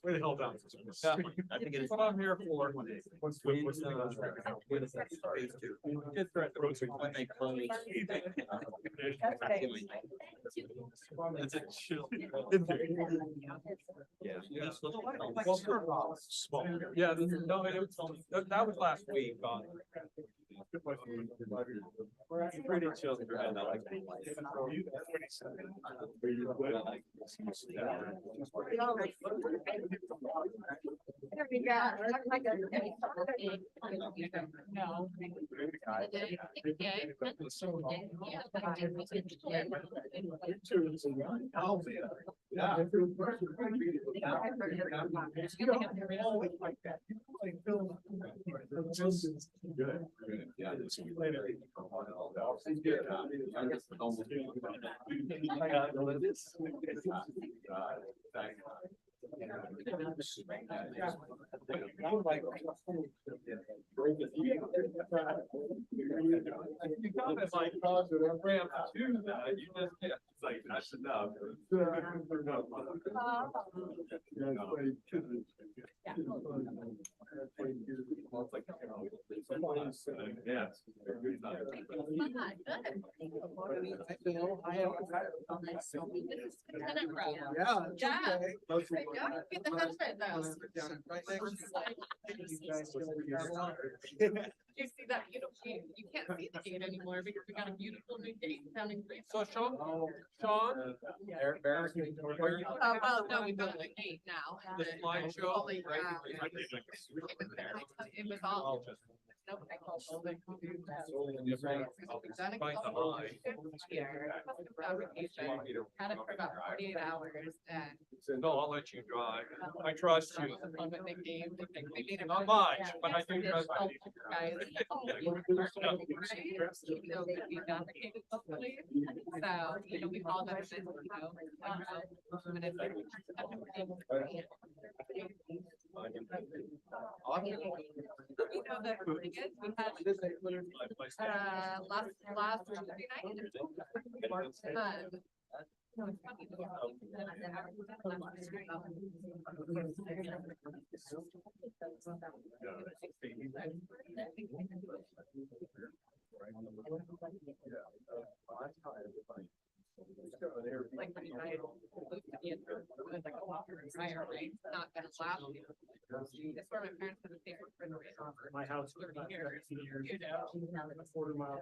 Where the hell down? I think it's what I'm here for. What's that? When they close. It's a chill. Yeah. Yeah, no, that was last week. Pretty chill. That's enough. You see that beautiful gate? You can't see the gate anymore because we got a beautiful new gate sounding great. So Sean, Well, no, we built a gate now. the slideshow. Holy cow. It was all. Nope, I called building. Done it here. Fabrication. Had it for about 48 hours and. No, I'll let you drive. I trust you. Not much, but I do trust you. So, you know, we call them, you know. You know, the thing is, we had, last Tuesday night. No, it's funny. Like when I moved to Ian, I was like, oh, higher rates, not gonna last you. That's where my parents had to pay for renovation for My house. 30 years, you know. A quarter mile.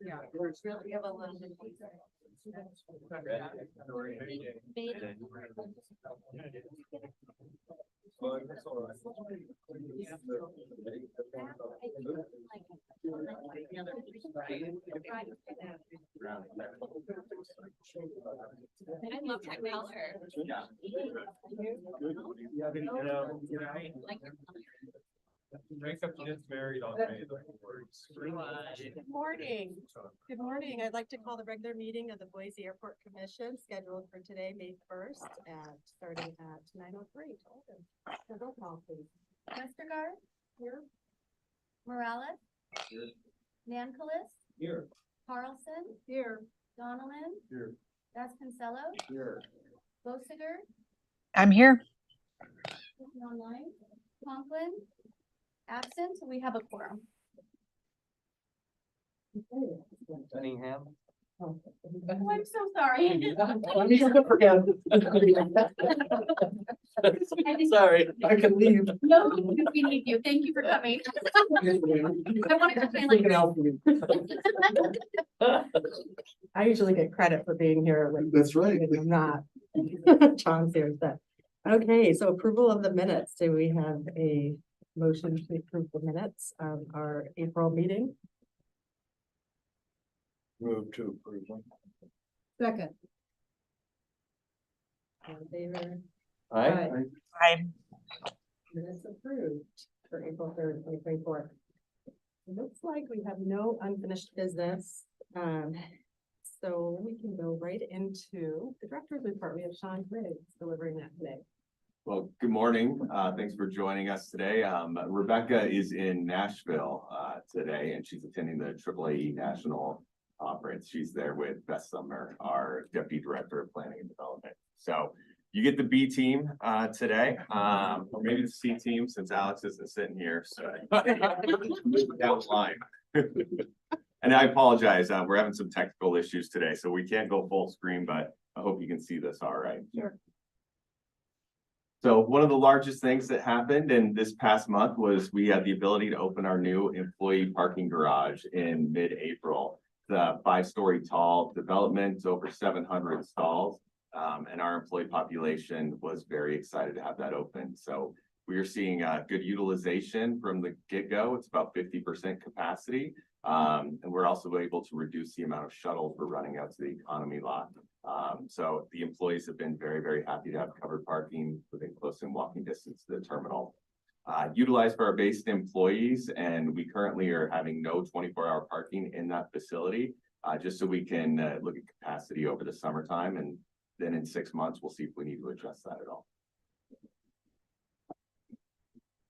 Yeah. We have a little bit. I love that color. Jacob gets married on May the 4th. Good morning. Good morning. I'd like to call the regular meeting of the Boise Airport Commission scheduled for today, May 1st, starting at 9:03. Roll call, please. Westergaard, Here. Morales, Here. Nancolis, Here. Carlson, Here. Donellan, Here. Vasconcellos, Here. Bossiger, I'm here. online, Conklin, absent, we have a quorum. Cunningham. Oh, I'm so sorry. Sorry, I can leave. No, because we need you. Thank you for coming. I wanted to say like. I usually get credit for being here when That's right. I'm not. John's here instead. Okay, so approval of the minutes. Do we have a motion to approve the minutes of our April meeting? Move to approve. Second. All in favor? Aye. I'm Minutes approved for April 3rd, 2024. It looks like we have no unfinished business. So we can go right into the director's report. We have Sean Riggs delivering that today. Well, good morning. Thanks for joining us today. Rebecca is in Nashville today, and she's attending the AAAE National Conference. She's there with Beth Summer, our Deputy Director of Planning and Development. So you get the B team today, or maybe the C team since Alex isn't sitting here. So down the line. And I apologize. We're having some technical issues today, so we can't go full screen, but I hope you can see this all right. Sure. So one of the largest things that happened in this past month was we had the ability to open our new employee parking garage in mid-April. The 5-story tall development, over 700 stalls, and our employee population was very excited to have that open. So we are seeing good utilization from the get-go. It's about 50% capacity. And we're also able to reduce the amount of shuttles we're running out to the economy lot. So the employees have been very, very happy to have covered parking within close in walking distance to the terminal. Utilized for our based employees, and we currently are having no 24-hour parking in that facility, just so we can look at capacity over the summertime, and then in 6 months, we'll see if we need to adjust that at all.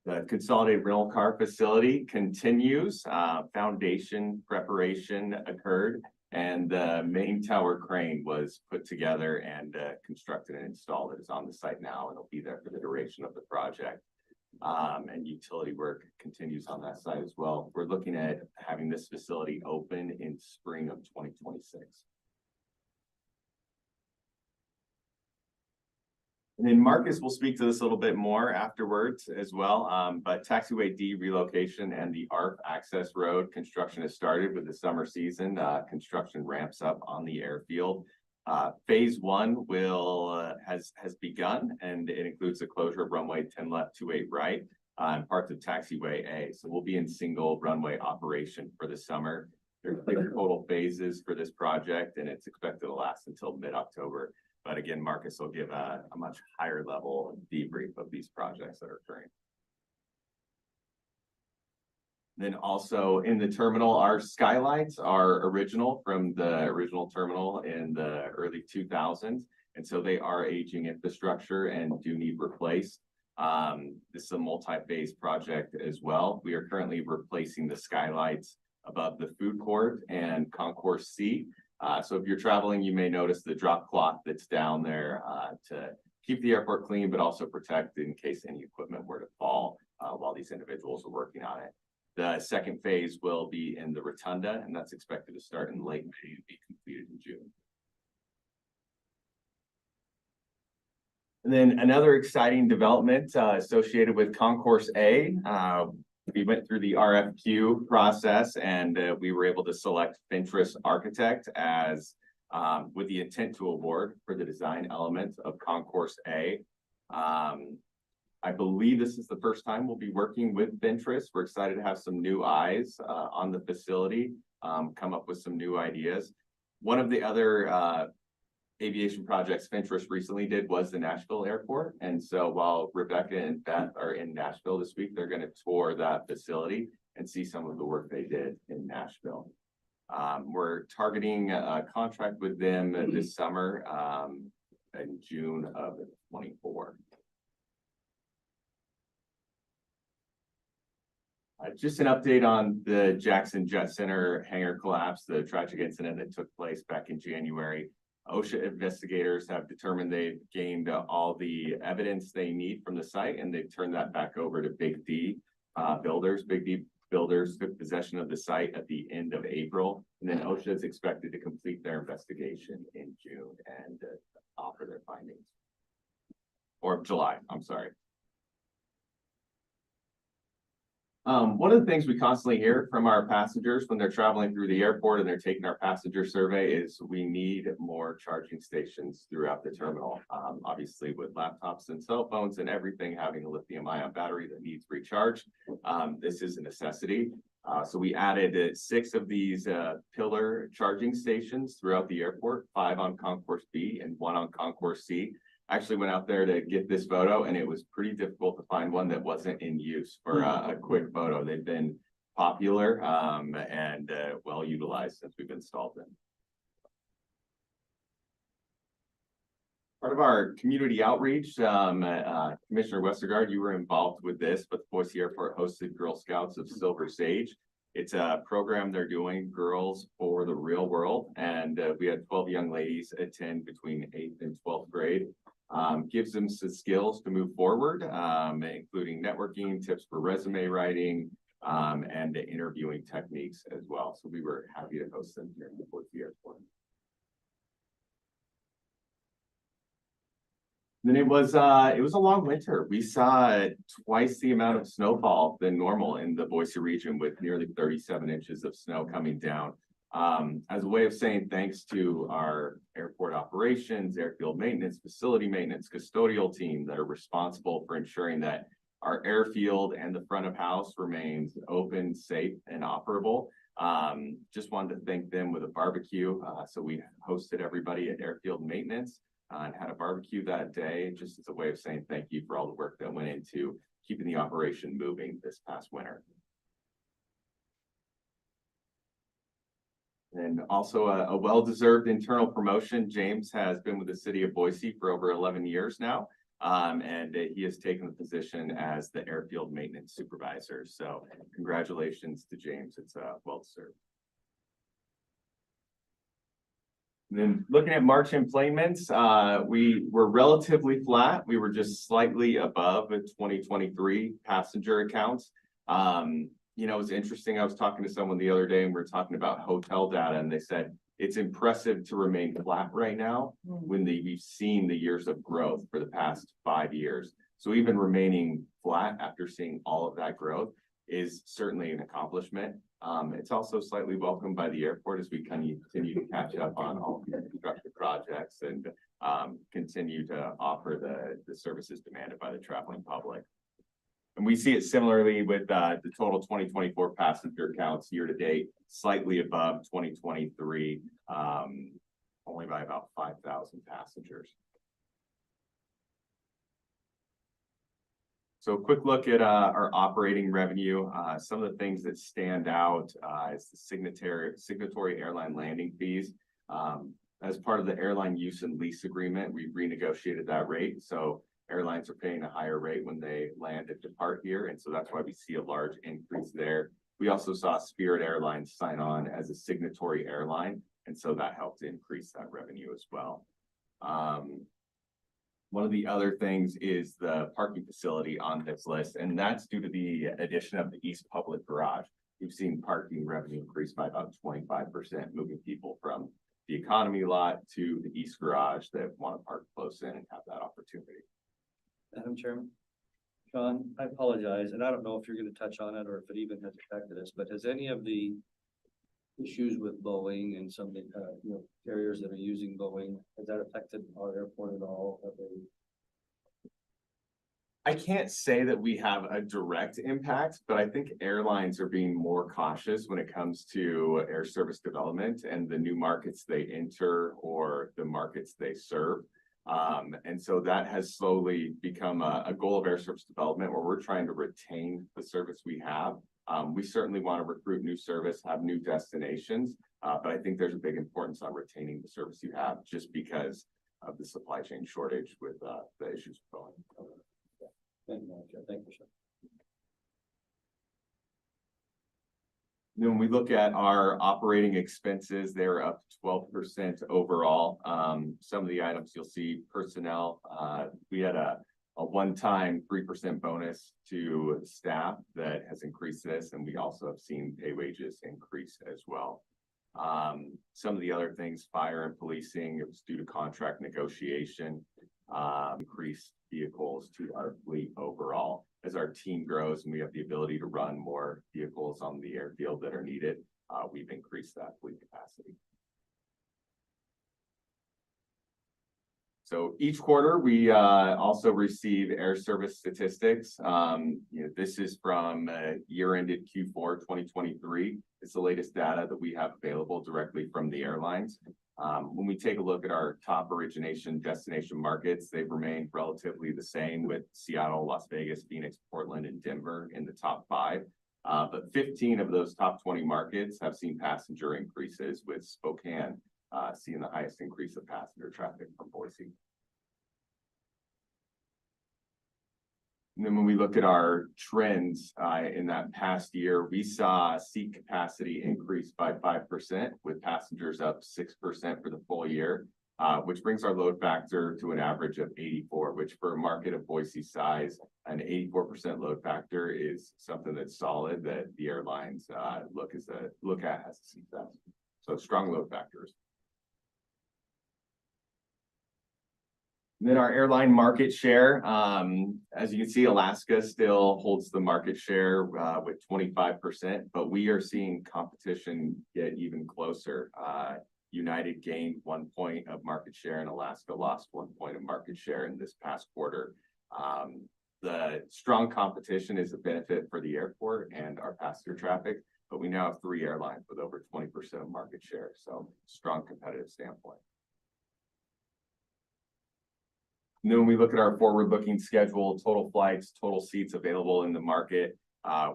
The consolidated rental car facility continues. Foundation preparation occurred, and the main tower crane was put together and constructed and installed. It is on the site now, and it'll be there for the duration of the project. And utility work continues on that site as well. We're looking at having this facility open in spring of 2026. And then Marcus will speak to this a little bit more afterwards as well. But Taxiway D relocation and the ARP access road construction has started with the summer season. Construction ramps up on the airfield. Phase 1 has begun, and it includes the closure of runway 10 left, 28 right, and parts of Taxiway A. So we'll be in single runway operation for the summer. There's 6 total phases for this project, and it's expected to last until mid-October. But again, Marcus will give a much higher level debrief of these projects that are occurring. Then also in the terminal, our skylights are original from the original terminal in the early 2000s. And so they are aging infrastructure and do need replaced. This is a multi-phase project as well. We are currently replacing the skylights above the food court and concourse C. So if you're traveling, you may notice the drop cloth that's down there to keep the airport clean, but also protect in case any equipment were to fall while these individuals are working on it. The second phase will be in the rotunda, and that's expected to start in late May and be completed in June. And then another exciting development associated with Concourse A. We went through the RFQ process, and we were able to select Ventress Architect as with the intent to award for the design element of Concourse A. I believe this is the first time we'll be working with Ventress. We're excited to have some new eyes on the facility, come up with some new ideas. One of the other aviation projects Ventress recently did was the Nashville airport. And so while Rebecca and Beth are in Nashville this week, they're going to tour that facility and see some of the work they did in Nashville. We're targeting a contract with them this summer in June of 24. Just an update on the Jackson Jet Center hangar collapse, the tragic incident that took place back in January. OSHA investigators have determined they've gained all the evidence they need from the site, and they've turned that back over to Big D builders. Big D builders took possession of the site at the end of April, and then OSHA is expected to complete their investigation in June and offer their findings. Or July, I'm sorry. One of the things we constantly hear from our passengers when they're traveling through the airport and they're taking our passenger survey is we need more charging stations throughout the terminal. Obviously with laptops and cell phones and everything having a lithium-ion battery that needs recharge, this is a necessity. So we added 6 of these pillar charging stations throughout the airport, 5 on Concourse B and 1 on Concourse C. Actually went out there to get this photo, and it was pretty difficult to find one that wasn't in use for a quick photo. They've been popular and well utilized since we've installed them. Part of our community outreach, Commissioner Westergaard, you were involved with this, but Boise Airport hosted Girl Scouts of Silver Sage. It's a program they're doing, Girls for the Real World, and we had 12 young ladies attend between 8th and 12th grade. Gives them some skills to move forward, including networking, tips for resume writing, and interviewing techniques as well. So we were happy to host them here in the Boise Airport. Then it was a long winter. We saw twice the amount of snowfall than normal in the Boise region, with nearly 37 inches of snow coming down. As a way of saying thanks to our airport operations, airfield maintenance, facility maintenance, custodial team that are responsible for ensuring that our airfield and the front of house remains open, safe, and operable. Just wanted to thank them with a barbecue. So we hosted everybody at airfield maintenance and had a barbecue that day, just as a way of saying thank you for all the work that went into keeping the operation moving this past winter. And also a well-deserved internal promotion. James has been with the city of Boise for over 11 years now. And he has taken the position as the airfield maintenance supervisor. So congratulations to James. It's well-deserved. Then looking at March employments, we were relatively flat. We were just slightly above 2023 passenger accounts. You know, it's interesting. I was talking to someone the other day and we were talking about hotel data, and they said it's impressive to remain flat right now when we've seen the years of growth for the past 5 years. So even remaining flat after seeing all of that growth is certainly an accomplishment. It's also slightly welcomed by the airport as we continue to catch up on all the construction projects and continue to offer the services demanded by the traveling public. And we see it similarly with the total 2024 passenger counts year to date, slightly above 2023, only by about 5,000 passengers. So a quick look at our operating revenue. Some of the things that stand out is the signatory airline landing fees. As part of the airline use and lease agreement, we renegotiated that rate. So airlines are paying a higher rate when they land and depart here. And so that's why we see a large increase there. We also saw Spirit Airlines sign on as a signatory airline. And so that helped increase that revenue as well. One of the other things is the parking facility on this list, and that's due to the addition of the East Public Garage. We've seen parking revenue increase by about 25%, moving people from the economy lot to the East Garage that want to park close in and have that opportunity. Madam Chairman, Sean, I apologize, and I don't know if you're going to touch on it or if it even has affected us, but has any of the issues with Boeing and some of the carriers that are using Boeing, has that affected our airport at all? I can't say that we have a direct impact, but I think airlines are being more cautious when it comes to air service development and the new markets they enter or the markets they serve. And so that has slowly become a goal of air service development where we're trying to retain the service we have. We certainly want to recruit new service, have new destinations, but I think there's a big importance on retaining the service you have just because of the supply chain shortage with the issues going. Thank you, Madam Chair. Thank you, Sean. Then when we look at our operating expenses, they're up 12% overall. Some of the items you'll see personnel, we had a one-time 3% bonus to staff that has increased this, and we also have seen pay wages increase as well. Some of the other things, fire and policing, it was due to contract negotiation, increased vehicles to our fleet overall. As our team grows and we have the ability to run more vehicles on the airfield that are needed, we've increased that fleet capacity. So each quarter, we also receive air service statistics. This is from year ended Q4 2023. It's the latest data that we have available directly from the airlines. When we take a look at our top origination destination markets, they've remained relatively the same with Seattle, Las Vegas, Phoenix, Portland, and Denver in the top 5. But 15 of those top 20 markets have seen passenger increases, with Spokane seeing the highest increase of passenger traffic from Boise. And then when we look at our trends, in that past year, we saw seat capacity increase by 5%, with passengers up 6% for the full year. Which brings our load factor to an average of 84, which for a market of Boise size, an 84% load factor is something that's solid that the airlines look at as a success. So strong load factors. Then our airline market share, as you can see, Alaska still holds the market share with 25%, but we are seeing competition get even closer. United gained 1 point of market share and Alaska lost 1 point of market share in this past quarter. The strong competition is a benefit for the airport and our passenger traffic, but we now have 3 airlines with over 20% of market share, so strong competitive standpoint. And then when we look at our forward-looking schedule, total flights, total seats available in the market,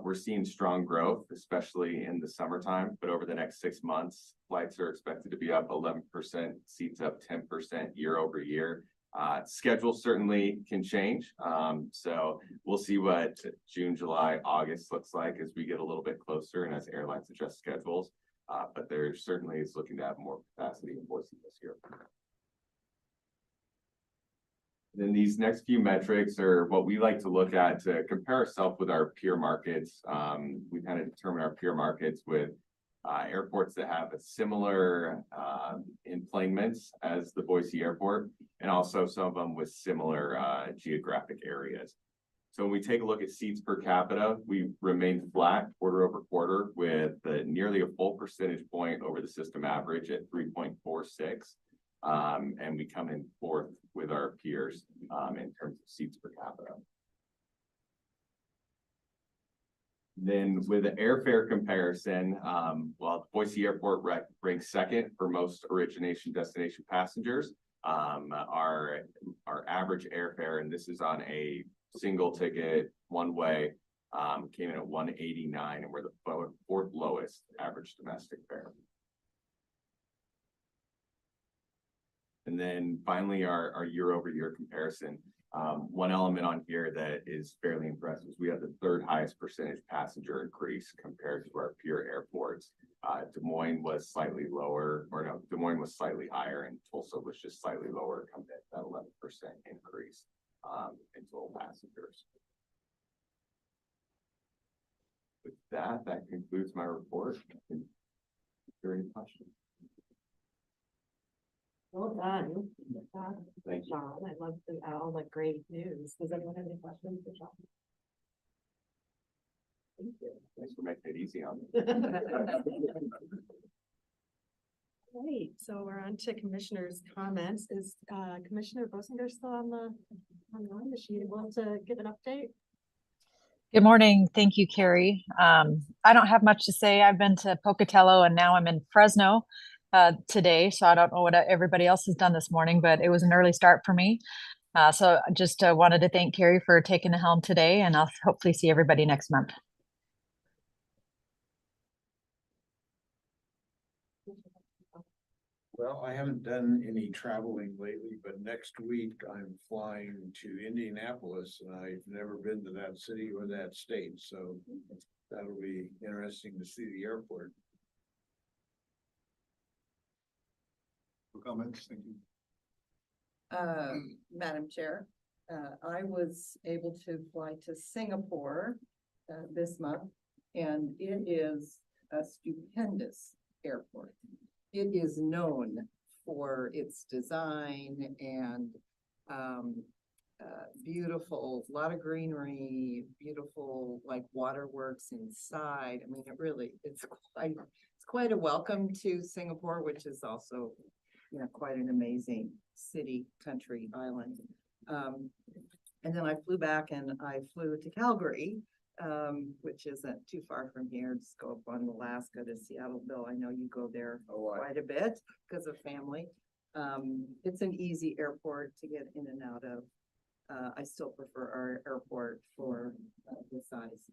we're seeing strong growth, especially in the summertime, but over the next 6 months, flights are expected to be up 11%, seats up 10% year over year. Schedule certainly can change. So we'll see what June, July, August looks like as we get a little bit closer and as airlines adjust schedules. But there certainly is looking to have more capacity in Boise this year. Then these next few metrics are what we like to look at to compare ourselves with our peer markets. We kind of determine our peer markets with airports that have a similar enplanements as the Boise airport, and also some of them with similar geographic areas. So when we take a look at seats per capita, we remain flat quarter over quarter with nearly a full percentage point over the system average at 3.46. And we come in fourth with our peers in terms of seats per capita. Then with the airfare comparison, well, Boise Airport ranks second for most origination destination passengers. Our average airfare, and this is on a single ticket, one way, came in at $189, and we're the fourth lowest average domestic fare. And then finally, our year over year comparison. One element on here that is fairly impressive is we have the third highest percentage passenger increase compared to our peer airports. Des Moines was slightly lower, or no, Des Moines was slightly higher, and Tulsa was just slightly lower, coming at that 11% increase in total passengers. With that, that concludes my report. Is there any questions? Well done. Thank you. Sean, I love all the great news. Does anyone have any questions for Sean? Thank you. Thanks for making it easy on me. Great, so we're on to commissioners' comments. Is Commissioner Bosinger still online? Is she able to give an update? Good morning. Thank you, Carrie. I don't have much to say. I've been to Pocatello and now I'm in Fresno today. So I don't know what everybody else has done this morning, but it was an early start for me. So I just wanted to thank Carrie for taking the helm today, and I'll hopefully see everybody next month. Well, I haven't done any traveling lately, but next week I'm flying to Indianapolis, and I've never been to that city or that state, so that'll be interesting to see the airport. Comments, thank you. Madam Chair, I was able to fly to Singapore this month, and it is a stupendous airport. It is known for its design and beautiful, a lot of greenery, beautiful like waterworks inside. I mean, it's quite a welcome to Singapore, which is also, you know, quite an amazing city, country, island. And then I flew back and I flew to Calgary, which isn't too far from here. Just go up on Alaska to Seattle. Bill, I know you go there quite a bit because of family. It's an easy airport to get in and out of. I still prefer our airport for the size.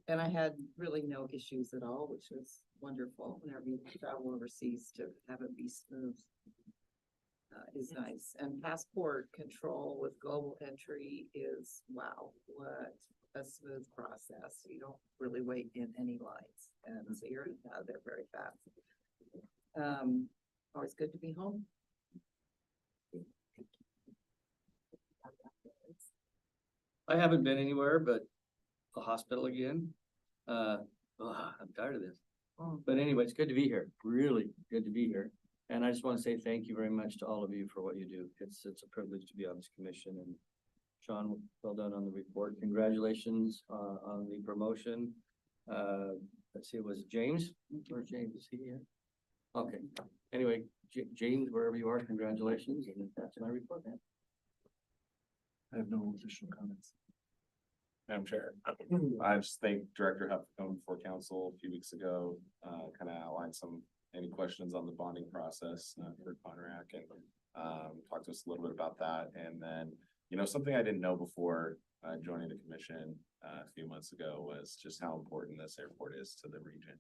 And I had really no issues at all, which was wonderful whenever you travel overseas to have it be smooth. is nice. And passport control with global entry is, wow, what a smooth process. You don't really wait in any lines. And so you're out of there very fast. Always good to be home. I haven't been anywhere but the hospital again. I'm tired of this. But anyway, it's good to be here. Really good to be here. And I just want to say thank you very much to all of you for what you do. It's a privilege to be on this commission. And Sean, well done on the report. Congratulations on the promotion. Let's see, it was James? Where's James? Is he here? Okay. Anyway, James, wherever you are, congratulations. And that's my report, man. I have no additional comments. Madam Chair, I just thanked Director Huff for coming before council a few weeks ago, kind of outlined any questions on the bonding process for Conrack and talked to us a little bit about that. And then, something I didn't know before joining the commission a few months ago was just how important this airport is to the region.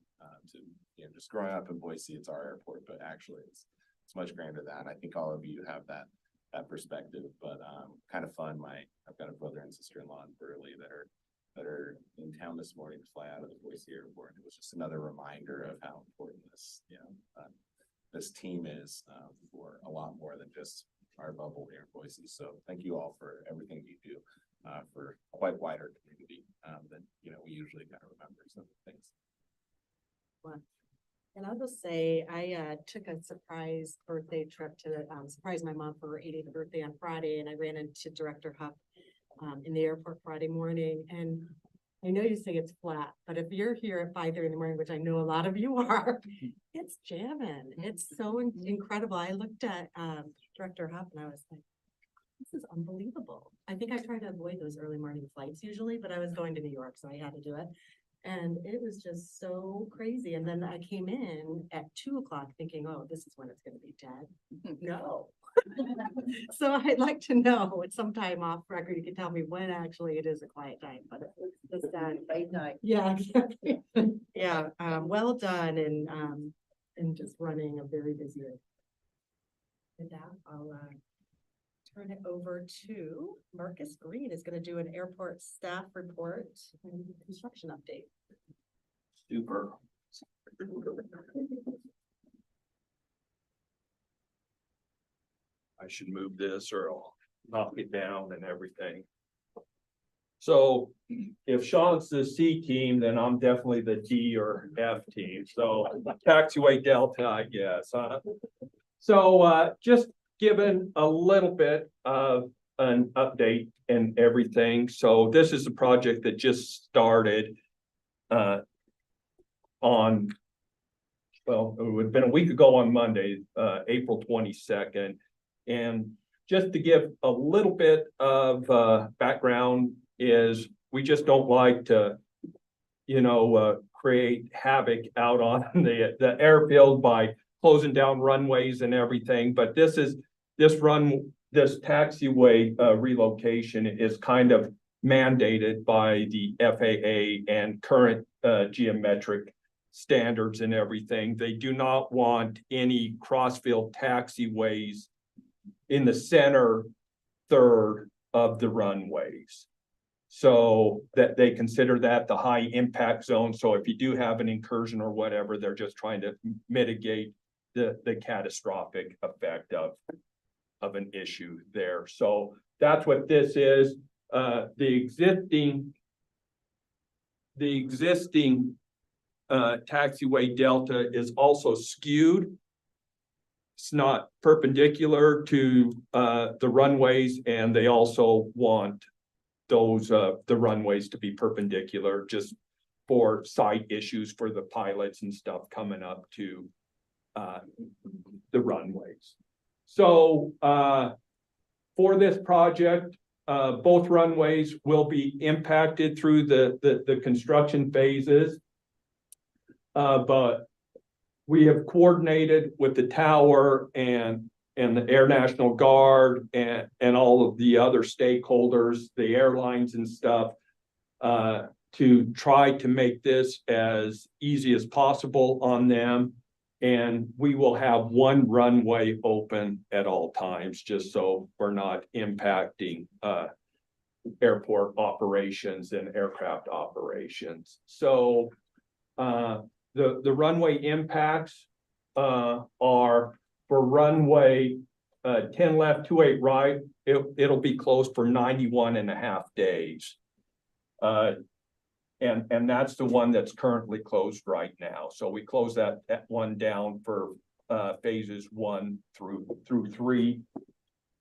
Just growing up in Boise, it's our airport, but actually it's much grander than that. I think all of you have that perspective, but kind of fun. I've got a brother and sister-in-law in Burley that are in town this morning to fly out of the Boise airport. It was just another reminder of how important this team is for a lot more than just our bubble here in Boise. So thank you all for everything you do for quite wider community than we usually kind of remember. So thanks. And I'll just say, I took a surprise birthday trip to surprise my mom for her 80th birthday on Friday, and I ran into Director Huff in the airport Friday morning. And I know you say it's flat, but if you're here at 5:30 in the morning, which I know a lot of you are, it's jamming. It's so incredible. I looked at Director Huff and I was like, this is unbelievable. I think I try to avoid those early morning flights usually, but I was going to New York, so I had to do it. And it was just so crazy. And then I came in at 2 o'clock thinking, oh, this is when it's going to be dead. No. So I'd like to know at some time off record, you can tell me when actually it is a quiet time, but it's done. Late night. Yeah, exactly. Yeah, well done and just running a very busy. With that, I'll turn it over to Marcus Green is going to do an airport staff report and construction update. Super. I should move this or I'll knock it down and everything. So if Sean's the C team, then I'm definitely the D or F team. So taxiway Delta, I guess, huh? So just given a little bit of an update and everything. So this is a project that just started on, well, it would have been a week ago on Monday, April 22nd. And just to give a little bit of background is we just don't like to, create havoc out on the airfield by closing down runways and everything. But this taxiway relocation is kind of mandated by the FAA and current geometric standards and everything. They do not want any crossfield taxiways in the center third of the runways. So that they consider that the high impact zone. So if you do have an incursion or whatever, they're just trying to mitigate the catastrophic effect of an issue there. So that's what this is. The existing taxiway delta is also skewed. It's not perpendicular to the runways, and they also want those the runways to be perpendicular just for site issues for the pilots and stuff coming up to the runways. So for this project, both runways will be impacted through the construction phases. But we have coordinated with the tower and the Air National Guard and all of the other stakeholders, the airlines and stuff, to try to make this as easy as possible on them. And we will have one runway open at all times, just so we're not impacting airport operations and aircraft operations. So the runway impacts are for runway 10 left, 28 right, it'll be closed for 91.5 days. And that's the one that's currently closed right now. So we close that one down for phases 1 through 3.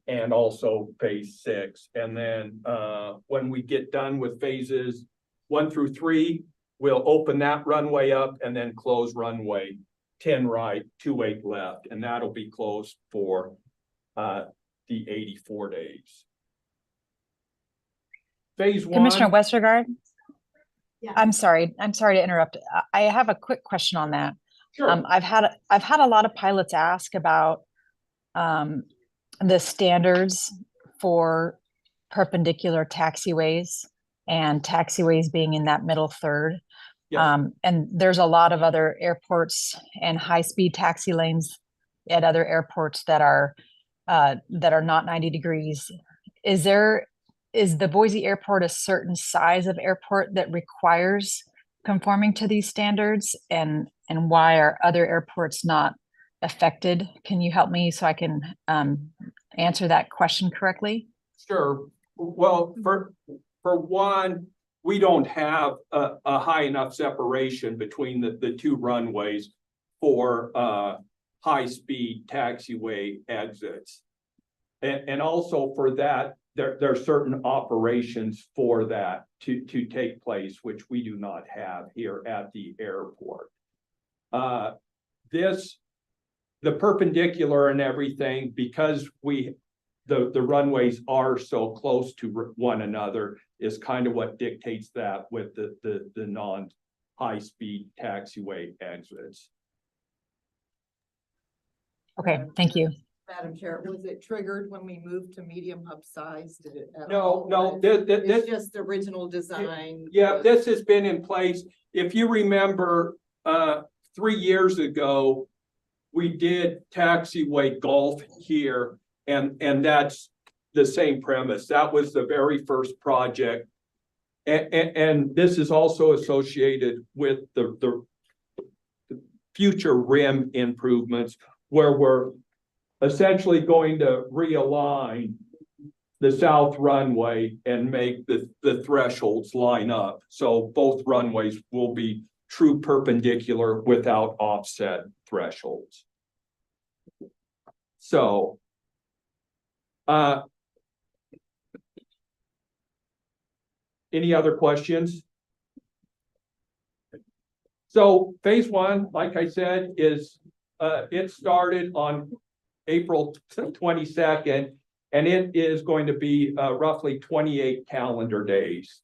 And also phase 6. And then when we get done with phases 1 through 3, we'll open that runway up and then close runway 10 right, 28 left. And that'll be closed for the 84 days. Phase 1. Commissioner Westergaard? Yeah. I'm sorry to interrupt. I have a quick question on that. Sure. I've had a lot of pilots ask about the standards for perpendicular taxiways and taxiways being in that middle third. Yes. And there's a lot of other airports and high-speed taxi lanes at other airports that are not 90 degrees. Is the Boise Airport a certain size of airport that requires conforming to these standards? And why are other airports not affected? Can you help me so I can answer that question correctly? Sure. Well, for one, we don't have a high enough separation between the two runways for high-speed taxiway exits. And also for that, there are certain operations for that to take place, which we do not have here at the airport. The perpendicular and everything, because the runways are so close to one another, is kind of what dictates that with the non-high-speed taxiway exits. Okay, thank you. Madam Chair, was it triggered when we moved to medium hub size? Did it? At No, all? no, It's just the original design. Yeah, this has been in place. If you remember, 3 years ago, we did taxiway golf here, and that's the same premise. That was the very first project. And this is also associated with the future rim improvements, where we're essentially going to realign the south runway and make the thresholds line up. So both runways will be true perpendicular without offset thresholds. So, any other questions? So phase 1, like I said, is it started on April 22nd, and it is going to be roughly 28 calendar days.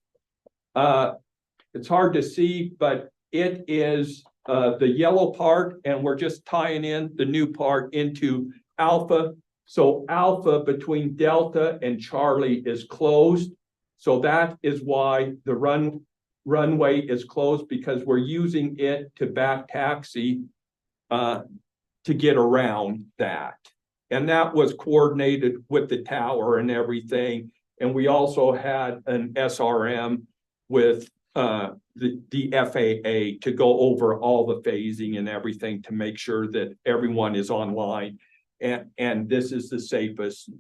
It's hard to see, but it is the yellow part, and we're just tying in the new part into Alpha. So Alpha between Delta and Charlie is closed. So that is why the runway is closed, because we're using it to back taxi to get around that. And that was coordinated with the tower and everything. And we also had an SRM with the FAA to go over all the phasing and everything to make sure that everyone is online. And this is the safest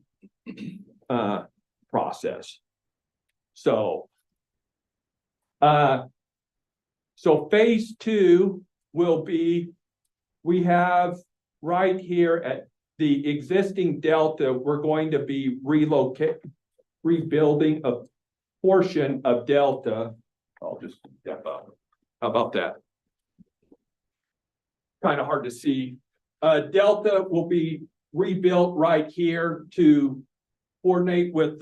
process. So phase 2 will be, we have right here at the existing Delta, we're going to be rebuilding a portion of Delta. I'll just step up. How about that? Kind of hard to see. Delta will be rebuilt right here to coordinate with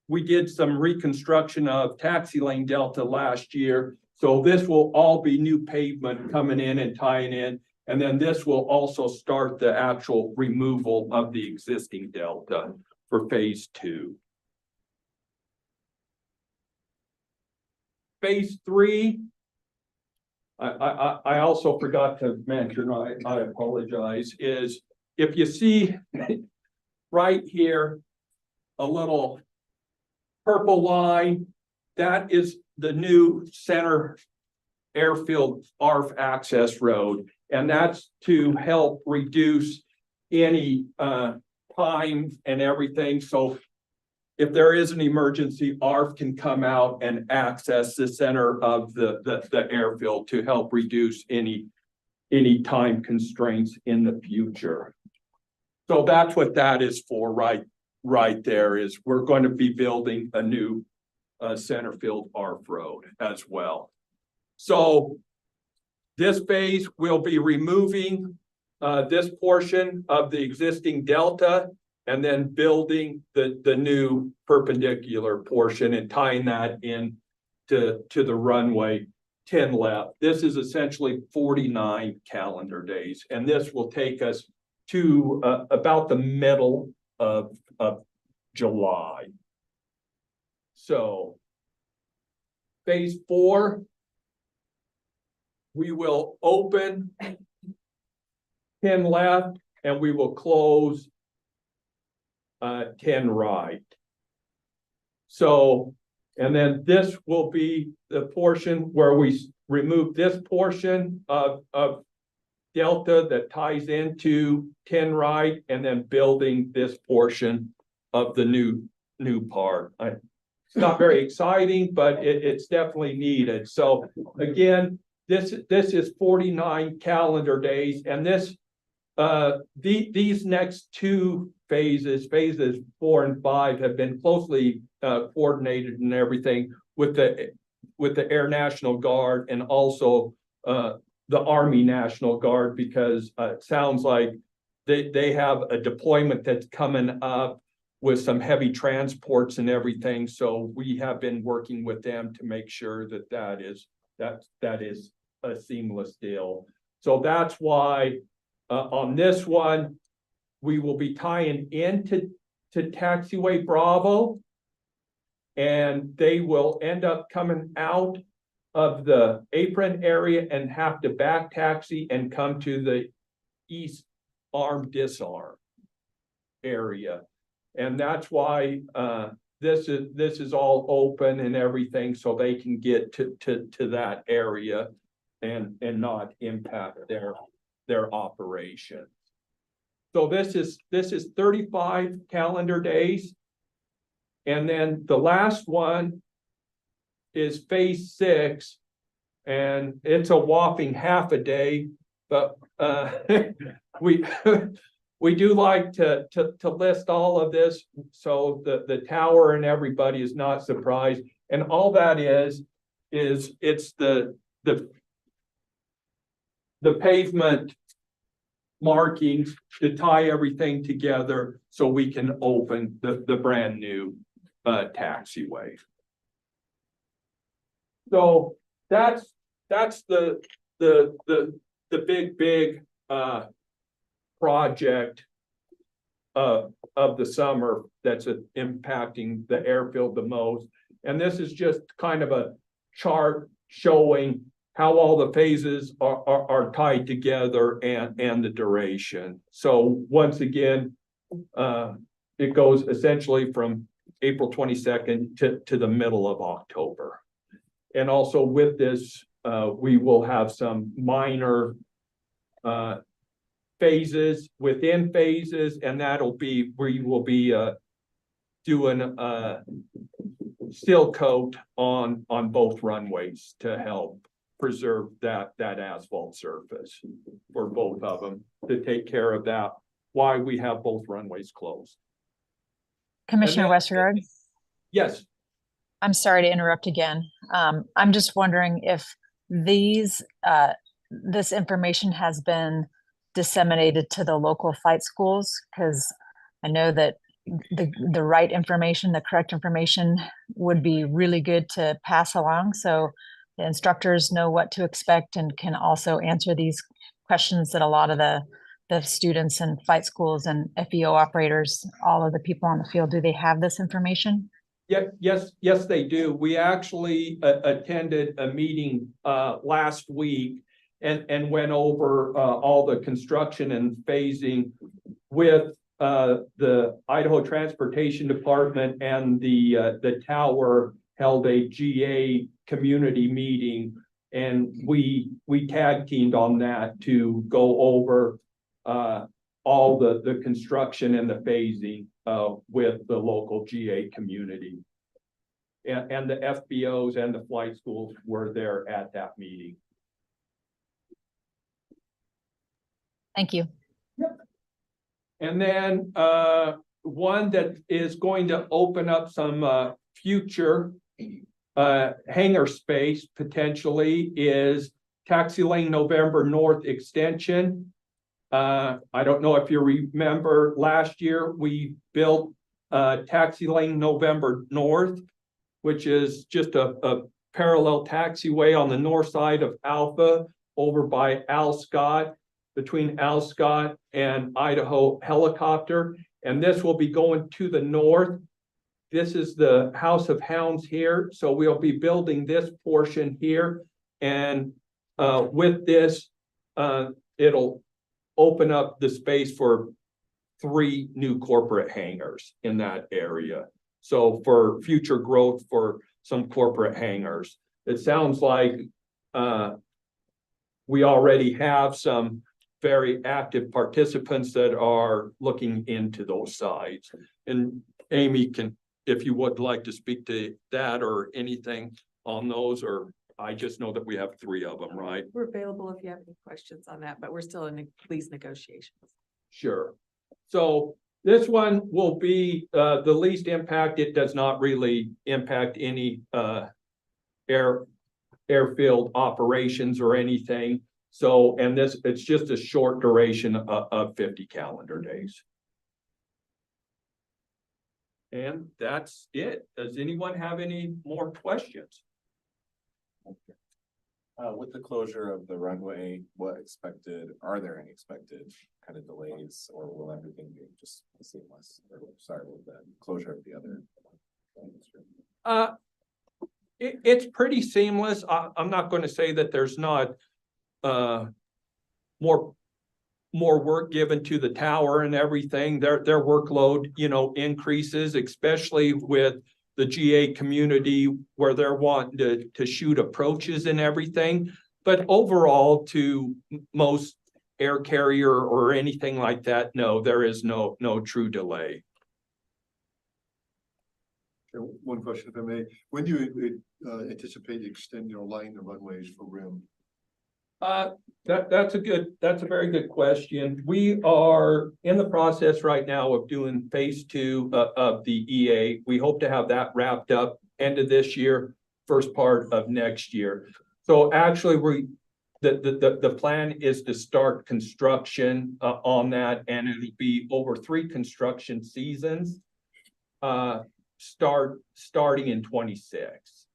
we did some reconstruction of taxi lane Delta last year. So this will all be new pavement coming in and tying in. And then this will also start the actual removal of the existing Delta for phase 2. Phase 3 I also forgot to mention, I apologize, is if you see right here, a little purple line, that is the new center airfield ARF access road. And that's to help reduce any time and everything. So if there is an emergency, ARF can come out and access the center of the airfield to help reduce any time constraints in the future. So that's what that is for, right there is we're going to be building a new center field ARF road as well. So this phase will be removing this portion of the existing delta and then building the new perpendicular portion and tying that in to the runway 10 left. This is essentially 49 calendar days, and this will take us to about the middle of July. So phase 4, we will open 10 left and we will close 10 right. So, and then this will be the portion where we remove this portion of delta that ties into 10 right, and then building this portion of the new part. It's not very exciting, but it's definitely needed. So again, this is 49 calendar days, and this these next two phases 4 and 5, have been closely coordinated and everything with the Air National Guard and also the Army National Guard, because it sounds like they have a deployment that's coming up with some heavy transports and everything. So we have been working with them to make sure that is a seamless deal. So that's why on this one, we will be tying into taxiway Bravo, and they will end up coming out of the apron area and have to back taxi and come to the east arm disarm area. And that's why this is all open and everything, so they can get to that area and not impact their operation. So this is 35 calendar days. And then the last one is phase 6, and it's a whopping half a day, but we we do like to list all of this so the tower and everybody is not surprised. And all that is it's the pavement markings to tie everything together so we can open the brand new taxiway. So that's the big project of the summer that's impacting the airfield the most. And this is just kind of a chart showing how all the phases are tied together and the duration. So once again, it goes essentially from April 22nd to the middle of October. And also with this, we will have some minor phases within phases, and that'll be where you will be doing steel coat on both runways to help preserve that asphalt surface for both of them, to take care of that, why we have both runways closed. Commissioner Westergaard? Yes. I'm sorry to interrupt again. I'm just wondering if this information has been disseminated to the local flight schools, because I know that the right information, the correct information would be really good to pass along, so the instructors know what to expect and can also answer these questions that a lot of the students and flight schools and FEO operators, all of the people on the field, do they have this information? Yes, they do. We actually attended a meeting last week and went over all the construction and phasing with the Idaho Transportation Department, and the tower held a GA community meeting, and we tag teamed on that to go over all the construction and the phasing with the local GA community. And the FBOs and the flight schools were there at that meeting. Thank you. And then one that is going to open up some future hangar space potentially is Taxi Lane November North Extension. I don't know if you remember, last year we built Taxi Lane November North, which is just a parallel taxiway on the north side of Alpha over by Al Scott, between Al Scott and Idaho Helicopter. And this will be going to the north. This is the House of Hounds here. So we'll be building this portion here. And with this, it'll open up the space for 3 new corporate hangars in that area. So for future growth for some corporate hangars, it sounds like we already have some very active participants that are looking into those sites. And Amy can, if you would like to speak to that or anything on those, or I just know that we have 3 of them, right? We're available if you have any questions on that, but we're still in lease negotiations. Sure. So this one will be the least impact. It does not really impact any airfield operations or anything. So, and this, it's just a short duration of 50 calendar days. And that's it. Does anyone have any more questions? With the closure of the runway, are there any expected kind of delays, or will everything be just seamless? Or sorry, with the closure of the other? It's pretty seamless. I'm not going to say that there's not more work given to the tower and everything. Their workload, increases, especially with the GA community where they're wanting to shoot approaches and everything. But overall, to most air carrier or anything like that, no, there is no true delay. One question, if I may. When do you anticipate extending or lining the runways for RIM? That's a very good question. We are in the process right now of doing phase 2 of the EA. We hope to have that wrapped up end of this year, first part of next year. So actually the plan is to start construction on that, and it'll be over 3 construction seasons, starting in 26.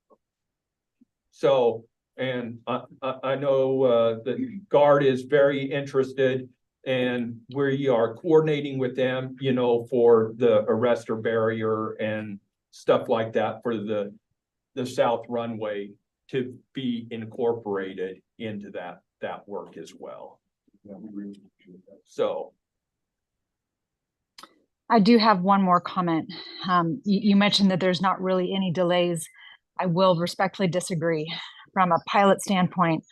So, and I know the Guard is very interested, and we are coordinating with them, for the arrestor barrier and stuff like that for the south runway to be incorporated into that work as well. So. I do have one more comment. You mentioned that there's not really any delays. I will respectfully disagree. From a pilot standpoint,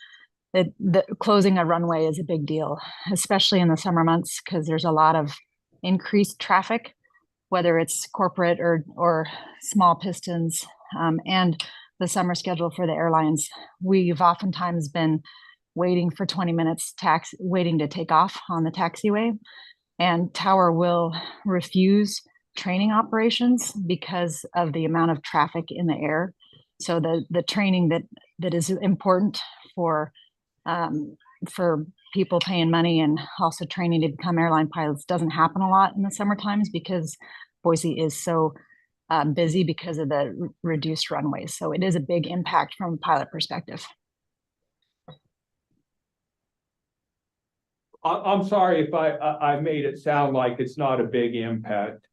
the closing a runway is a big deal, especially in the summer months, because there's a lot of increased traffic, whether it's corporate or small pistons, and the summer schedule for the airlines. We've oftentimes been waiting for 20 minutes waiting to take off on the taxiway, and Tower will refuse training operations because of the amount of traffic in the air. So the training that is important for people paying money and also training to become airline pilots doesn't happen a lot in the summer times because Boise is so busy because of the reduced runways. So it is a big impact from a pilot perspective. I'm sorry if I made it sound like it's not a big impact.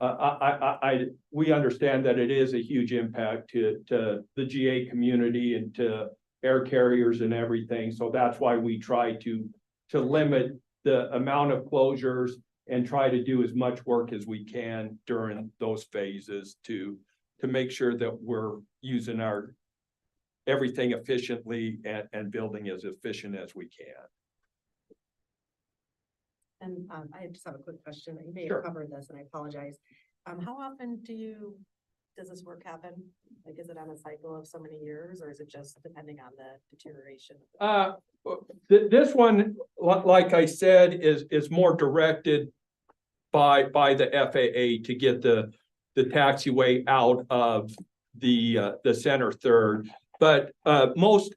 we understand that it is a huge impact to the GA community and to air carriers and everything. So that's why we try to limit the amount of closures and try to do as much work as we can during those phases to make sure that we're using our everything efficiently and building as efficient as we can. And I just have a quick question. You may Sure. have covered this and I apologize. How often does this work happen? Like, is it on a cycle of so many years or is it just depending on the deterioration? This one, like I said, is more directed by the FAA to get the taxiway out of the center third. But most,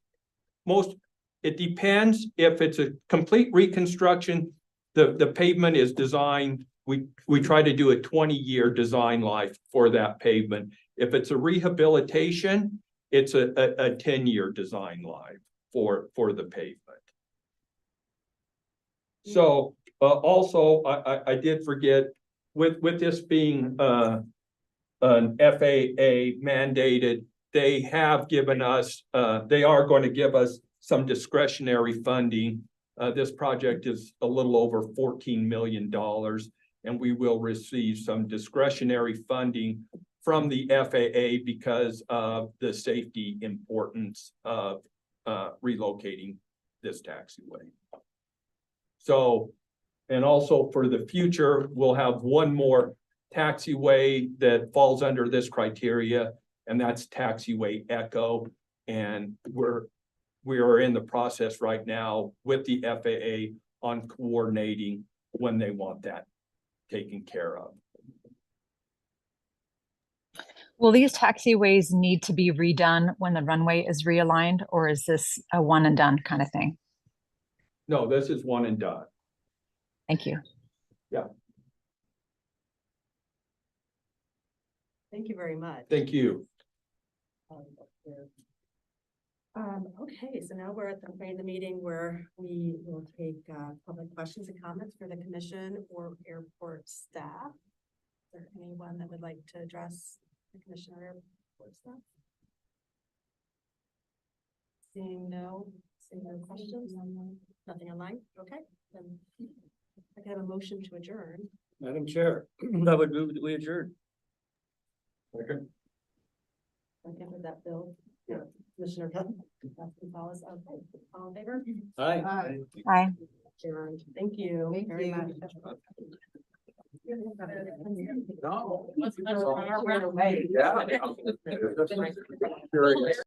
it depends if it's a complete reconstruction, the pavement is designed, we try to do a 20-year design life for that pavement. If it's a rehabilitation, it's a 10-year design life for the pavement. So also, I did forget, with this being an FAA mandated, they have given us, they are going to give us some discretionary funding. This project is a little over $14 million, and we will receive some discretionary funding from the FAA because of the safety importance of relocating this taxiway. So, and also for the future, we'll have one more taxiway that falls under this criteria, and that's taxiway Echo. And we are in the process right now with the FAA on coordinating when they want that taken care of. Will these taxiways need to be redone when the runway is realigned, or is this a one and done kind of thing? No, this is one and done. Thank you. Yeah. Thank you very much. Thank you. Okay, so now we're at the point of the meeting where we will take public questions and comments for the commission or airport staff. Is there anyone that would like to address the commission or airport staff? Seeing no questions, nothing online, okay, then I can have a motion to adjourn. Madam Chair, I would move that we adjourn. Okay. Okay, with that, Bill. Yeah. Commissioner Gonzalez, okay, all in favor? Aye. Bye. Adjourned. Thank you. Thank very you. much. Yeah.